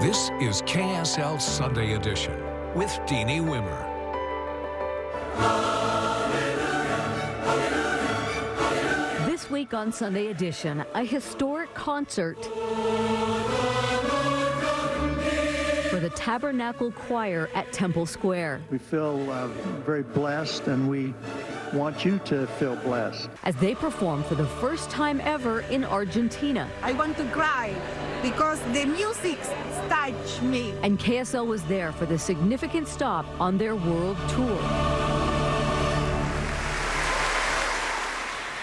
This is KSL Sunday Edition with Deanie Wimmer. This week on Sunday Edition, a historic concert for the Tabernacle Choir at Temple Square. We feel very blessed, and we want you to feel blessed. As they perform for the first time ever in Argentina. I want to cry because the music touched me. And KSL was there for the significant stop on their world tour.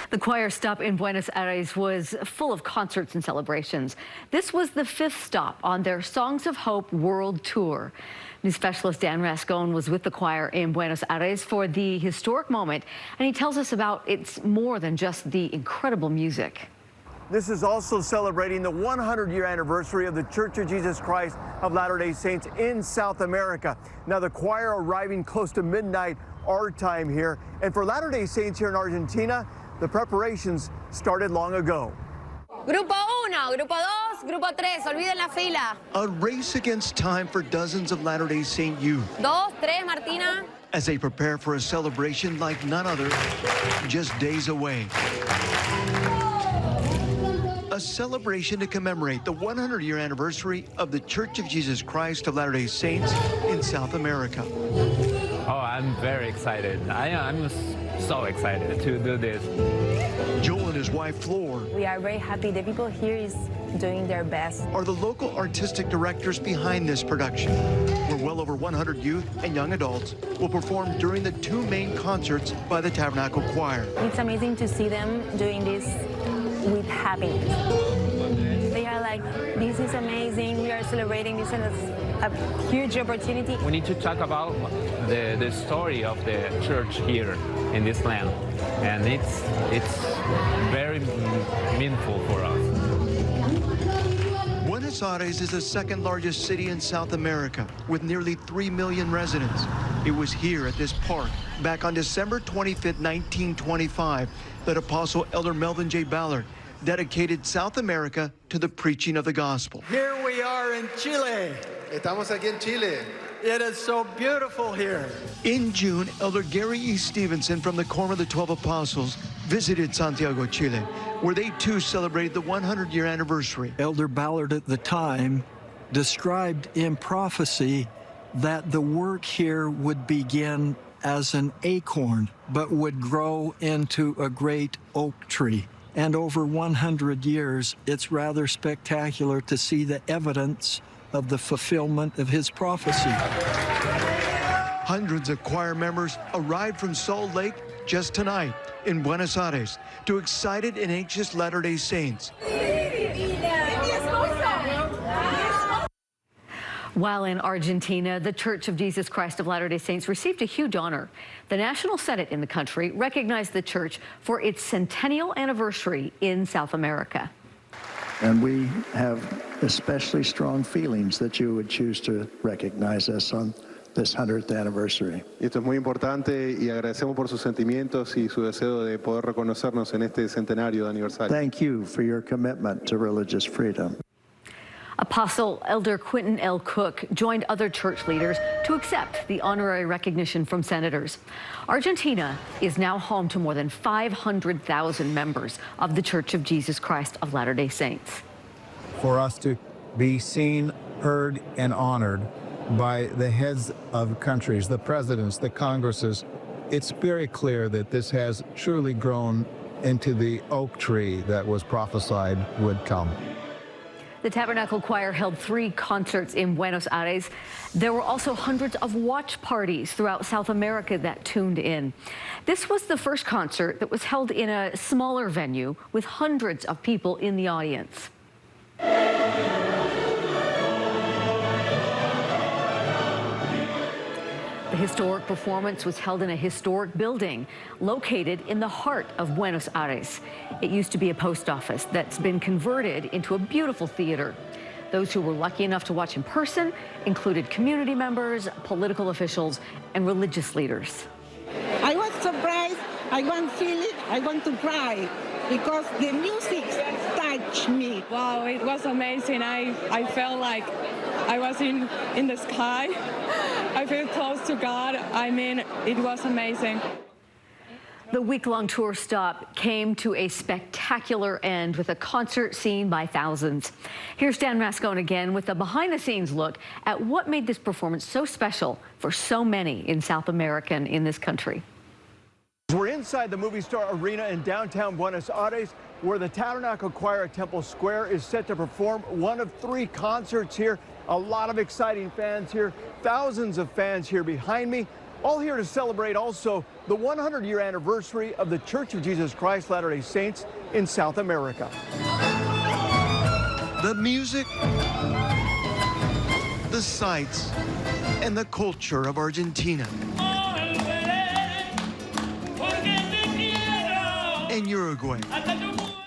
The choir stop in Buenos Aires was full of concerts and celebrations. This was the 5th stop on their Songs of Hope World Tour. News specialist Dan Rascon was with the choir in Buenos Aires for the historic moment, and he tells us about it's more than just the incredible music. This is also celebrating the 100-year anniversary of the Church of Jesus Christ of Latter-day Saints in South America. Now, the choir arriving close to midnight our time here, and for Latter-day Saints here in Argentina, the preparations started long ago. Grupo 1, Grupo 2, Grupo 3, olviden la fila. A race against time for dozens of Latter-day Saint youth. 2, 3, Martina. As they prepare for a celebration like none other, just days away. A celebration to commemorate the 100-year anniversary of the Church of Jesus Christ of Latter-day Saints in South America. Oh, I'm very excited. I'm so excited to do this. Joel and his wife, Flor, we are very happy. The people here is doing their best. Are the local artistic directors behind this production, where well over 100 youth and young adults will perform during the 2 main concerts by the Tabernacle Choir. It's amazing to see them doing this with happiness. They are like, this is amazing. We are celebrating this as a huge opportunity. We need to talk about the story of the church here in this land, and it's very meaningful for us. Buenos Aires is the 2nd largest city in South America, with nearly 3 million residents. It was here at this park, back on December 25th, 1925, that Apostle Elder Melvin J. Ballard dedicated South America to the preaching of the gospel. Here we are in Chile. Estamos aquí en Chile. It is so beautiful here. In June, Elder Gary E. Stevenson from the Quorum of the 12 Apostles visited Santiago, Chile, where they too celebrated the 100-year anniversary. Elder Ballard at the time described in prophecy that the work here would begin as an acorn, but would grow into a great oak tree. And over 100 years, it's rather spectacular to see the evidence of the fulfillment of his prophecy. Hundreds of choir members arrived from Salt Lake just tonight in Buenos Aires to excited and anxious Latter-day Saints. While in Argentina, the Church of Jesus Christ of Latter-day Saints received a huge honor. The National Senate in the country recognized the church for its centennial anniversary in South America. And we have especially strong feelings that you would choose to recognize us on this 100th anniversary. Esto es muy importante y agradecemos por sus sentimientos y su deseo de poder reconocernos en este centenario de aniversario. Thank you for your commitment to religious freedom. Apostle Elder Quentin L. Cook joined other church leaders to accept the honorary recognition from senators. Argentina is now home to more than 500,000 members of the Church of Jesus Christ of Latter-day Saints. For us to be seen, heard, and honored by the heads of countries, the presidents, the congresses, it's very clear that this has truly grown into the oak tree that was prophesied would come. The Tabernacle Choir held 3 concerts in Buenos Aires. There were also hundreds of watch parties throughout South America that tuned in. This was the first concert that was held in a smaller venue with hundreds of people in the audience. The historic performance was held in a historic building located in the heart of Buenos Aires. It used to be a post office that's been converted into a beautiful theater. Those who were lucky enough to watch in person included community members, political officials, and religious leaders. I was surprised. I want to feel it. I want to cry because the music touched me. Wow, it was amazing. I felt like I was in the sky. I feel close to God. I mean, it was amazing. The week-long tour stop came to a spectacular end with a concert seen by thousands. Here's Dan Rascone again with a behind-the-scenes look at what made this performance so special for so many in South America and in this country. We're inside the Movie Star Arena in downtown Buenos Aires, where the Tabernacle Choir at Temple Square is set to perform one of 3 concerts here. A lot of exciting fans here, thousands of fans here behind me. All here to celebrate also the 100-year anniversary of the Church of Jesus Christ Latter-day Saints in South America. The music, the sights, and the culture of Argentina and Uruguay,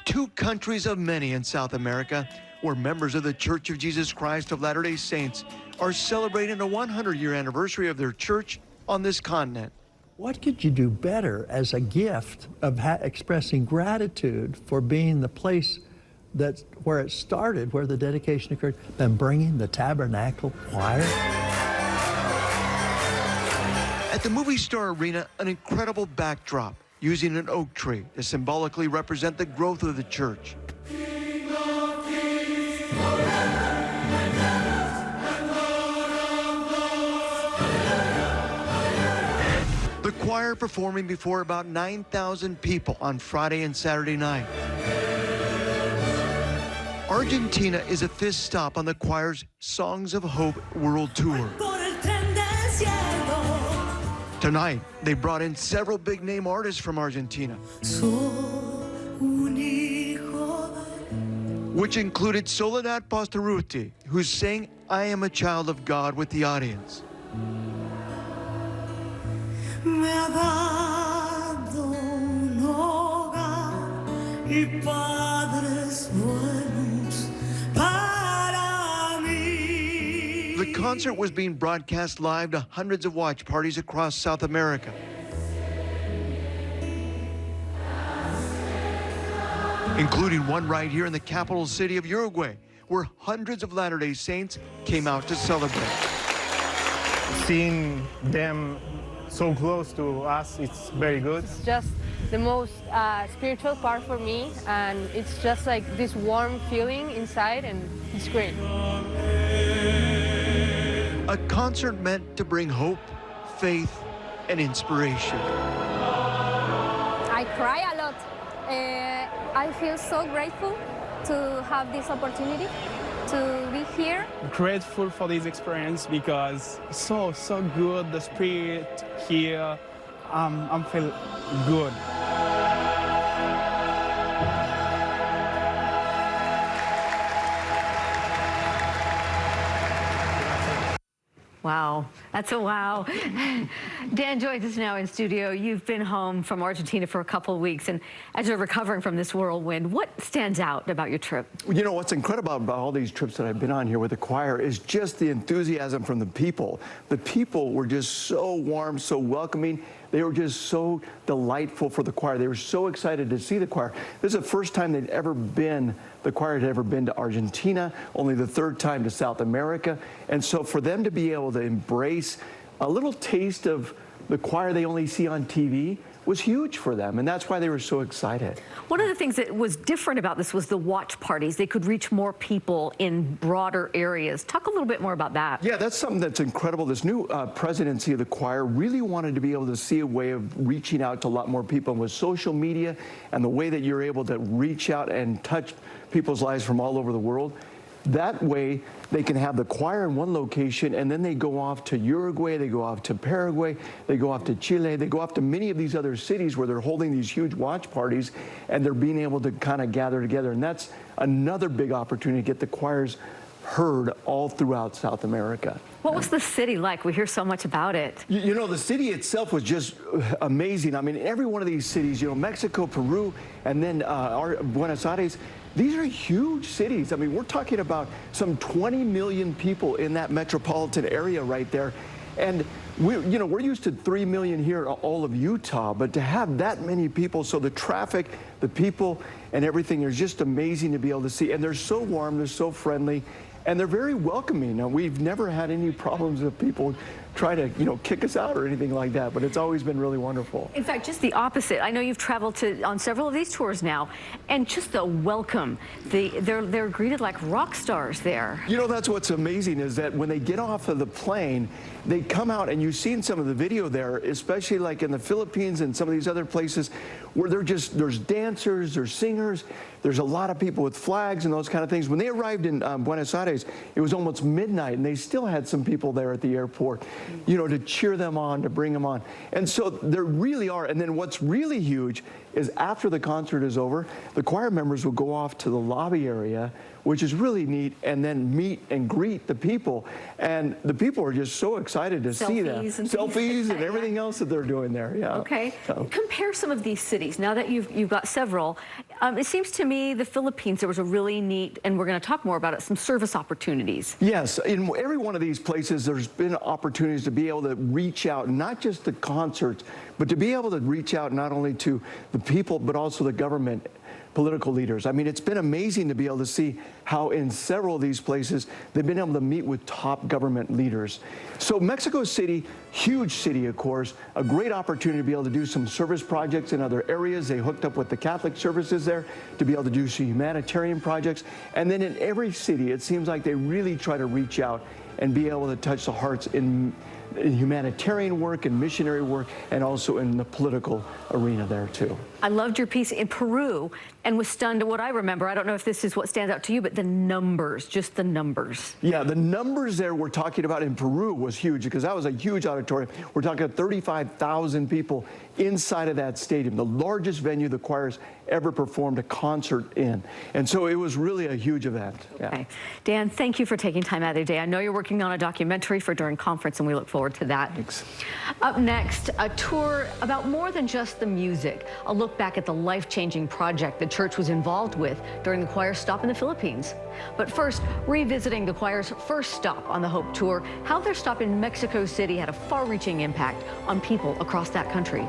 2 countries of many in South America where members of the Church of Jesus Christ of Latter-day Saints are celebrating a 100-year anniversary of their church on this continent. What could you do better as a gift of expressing gratitude for being the place that's where it started, where the dedication occurred, than bringing the Tabernacle Choir? At the Movie Star Arena, an incredible backdrop using an oak tree to symbolically represent the growth of the church. The choir performing before about 9,000 people on Friday and Saturday night. Argentina is a 5th stop on the choir's Songs of Hope World Tour. Tonight, they brought in several big-name artists from Argentina, which included Soledad Pastoruti, who sang I Am a Child of God with the audience. Me ha dado un hogar y padres buenos para mí. The concert was being broadcast live to hundreds of watch parties across South America. Including one right here in the capital city of Uruguay, where hundreds of Latter-day Saints came out to celebrate. Seeing them so close to us, it's very good. It's just the most spiritual part for me, and it's just like this warm feeling inside, and it's great. A concert meant to bring hope, faith, and inspiration. I cry a lot. I feel so grateful to have this opportunity to be here. Grateful for this experience because it's so good, the spirit here. I'm feeling good. Wow, that's a wow. Dan joins us now in studio. You've been home from Argentina for a couple of weeks, and as you're recovering from this whirlwind, what stands out about your trip? You know, what's incredible about all these trips that I've been on here with the choir is just the enthusiasm from the people. The people were just so warm, so welcoming. They were just so delightful for the choir. They were so excited to see the choir. This is the first time the choir had ever been to Argentina, only the 3rd time to South America. And so for them to be able to embrace a little taste of the choir they only see on TV was huge for them, and that's why they were so excited. One of the things that was different about this was the watch parties. They could reach more people in broader areas. Talk a little bit more about that. Yeah, that's something that's incredible. This new presidency of the choir really wanted to be able to see a way of reaching out to a lot more people. And with social media and the way that you're able to reach out and touch people's lives from all over the world, that way they can have the choir in one location, and then they go off to Uruguay, they go off to Paraguay, they go off to Chile, they go off to many of these other cities where they're holding these huge watch parties, and they're being able to kind of gather together. And that's another big opportunity to get the choirs heard all throughout South America. What was the city like? We hear so much about it. You know, the city itself was just amazing. I mean, every one of these cities, you know, Mexico, Peru, and then Buenos Aires, these are huge cities. I mean, we're talking about some 20 million people in that metropolitan area right there. And we're used to 3 million here in all of Utah, but to have that many people, so the traffic, the people, and everything is just amazing to be able to see. And they're so warm, they're so friendly, and they're very welcoming. Now, we've never had any problems with people try to, kick us out or anything like that, but it's always been really wonderful. In fact, just the opposite. I know you've traveled on several of these tours now, and just the welcome. They're greeted like rock stars there. That's what's amazing is that when they get off of the plane, they come out, and you've seen some of the video there, especially like in the Philippines and some of these other places where there's dancers, there's singers, there's a lot of people with flags and those kind of things. When they arrived in Buenos Aires, it was almost midnight, and they still had some people there at the airport, to cheer them on, to bring them on. And so there really are. And then what's really huge is after the concert is over, the choir members will go off to the lobby area, which is really neat, and then meet and greet the people. And the people are just so excited to see them. Selfies and everything else that they're doing there. Yeah. Okay. So. Compare some of these cities. Now that you've got several, it seems to me the Philippines, there was a really neat, and we're going to talk more about it, some service opportunities. Yes. In every one of these places, there's been opportunities to be able to reach out, not just the concerts, but to be able to reach out not only to the people, but also the government, political leaders. I mean, it's been amazing to be able to see how in several of these places they've been able to meet with top government leaders. So Mexico City, huge city, of course, a great opportunity to be able to do some service projects in other areas. They hooked up with the Catholic services there to be able to do some humanitarian projects. And then in every city, it seems like they really try to reach out and be able to touch the hearts in humanitarian work and missionary work, and also in the political arena there too. I loved your piece in Peru and was stunned at what I remember. I don't know if this is what stands out to you, but the numbers, just the numbers. Yeah, the numbers there we're talking about in Peru was huge, because that was a huge auditorium. We're talking 35,000 people inside of that stadium, the largest venue the choir's ever performed a concert in. And so it was really a huge event. Okay. Yeah. Dan, thank you for taking time out of the day. I know you're working on a documentary for during conference, and we look forward to that. Thanks. Up next, a tour about more than just the music. A look back at the life-changing project the church was involved with during the choir's stop in the Philippines. But first, revisiting the choir's first stop on the Hope Tour, how their stop in Mexico City had a far-reaching impact on people across that country.